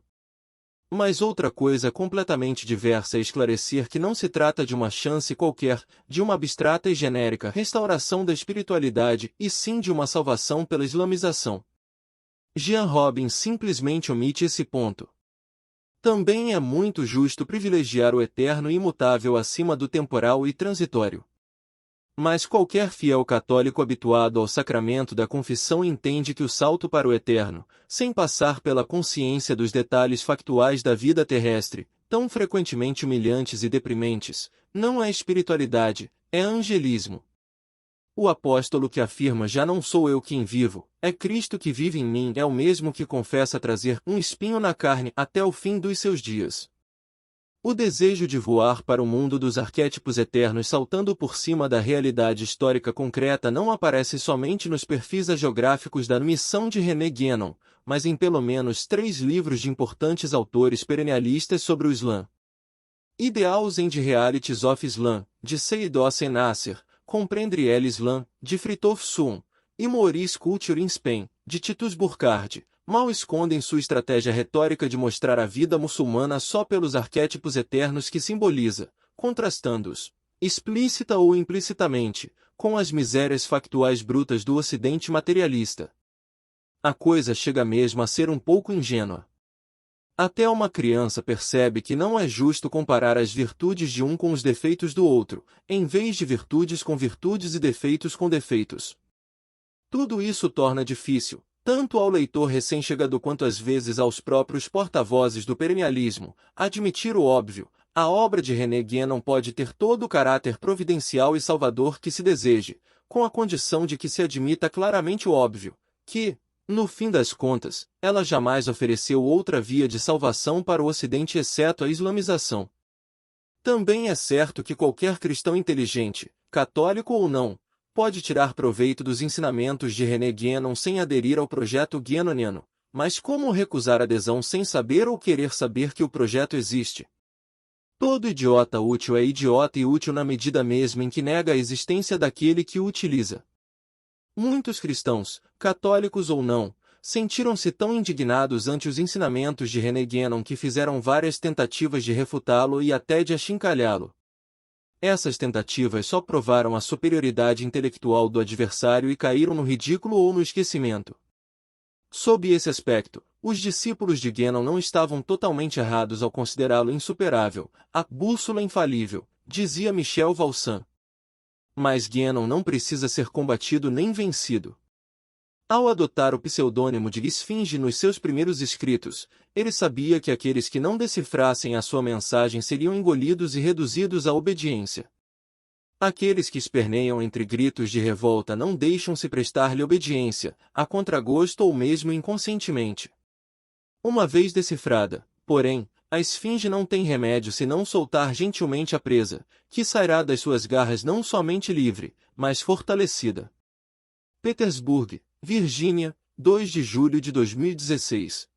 Mas outra coisa completamente diversa é esclarecer que não se trata de uma chance qualquer, de uma abstrata e genérica restauração da espiritualidade, e sim de uma salvação pela islamização. Jean Robin simplesmente omite esse ponto. Também é muito justo privilegiar o eterno e imutável acima do temporal e transitório. Mas qualquer fiel católico habituado ao sacramento da confissão entende que o salto para o eterno, sem passar pela consciência dos detalhes factuais da vida terrestre, tão frequentemente humilhantes e deprimentes, não é espiritualidade, é angelismo. O apóstolo que afirma já não sou eu quem vivo, é Cristo que vive em mim é o mesmo que confessa trazer um espinho na carne até o fim dos seus dias. O desejo de voar para o mundo dos arquétipos eternos saltando por cima da realidade histórica concreta não aparece somente nos perfis geográficos da missão de René Guénon, mas em pelo menos 3 livros de importantes autores perennialistas sobre o Islã. Ideals and Realities of Islam, de Seyyed Hossein Nasr, Comprendre l'Islam, de Fritjof Schuon, e Maurice Culture in Spain, de Titus Burckhardt, mal escondem sua estratégia retórica de mostrar a vida muçulmana só pelos arquétipos eternos que simboliza, contrastando-os, explícita ou implicitamente, com as misérias factuais brutas do Ocidente materialista. A coisa chega mesmo a ser um pouco ingênua. Até uma criança percebe que não é justo comparar as virtudes de um com os defeitos do outro, em vez de virtudes com virtudes e defeitos com defeitos. Tudo isso torna difícil, tanto ao leitor recém-chegado quanto às vezes aos próprios porta-vozes do perennialismo, admitir o óbvio: a obra de René Guénon pode ter todo o caráter providencial e salvador que se deseje, com a condição de que se admita claramente o óbvio, que, no fim das contas, ela jamais ofereceu outra via de salvação para o Ocidente exceto a islamização. Também é certo que qualquer cristão inteligente, católico ou não, pode tirar proveito dos ensinamentos de René Guénon sem aderir ao projeto guénoniano, mas como recusar adesão sem saber ou querer saber que o projeto existe? Todo idiota útil é idiota e útil na medida mesma em que nega a existência daquele que o utiliza. Muitos cristãos, católicos ou não, sentiram-se tão indignados ante os ensinamentos de René Guénon que fizeram várias tentativas de refutá-lo e até de achincalhá-lo. Essas tentativas só provaram a superioridade intelectual do adversário e caíram no ridículo ou no esquecimento. Sob esse aspecto, os discípulos de Guénon não estavam totalmente errados ao considerá-lo insuperável, a bússola infalível, dizia Michel Valsan. Mas Guénon não precisa ser combatido nem vencido. Ao adotar o pseudônimo de Esfinge nos seus primeiros escritos, ele sabia que aqueles que não decifrassem a sua mensagem seriam engolidos e reduzidos à obediência. Aqueles que esperneiam entre gritos de revolta não deixam-se prestar-lhe obediência, a contragosto ou mesmo inconscientemente. Uma vez decifrada, porém, a esfinge não tem remédio senão soltar gentilmente a presa, que sairá das suas garras não somente livre, mas fortalecida. Petersburg, Virgínia, 2 de julho de 2016.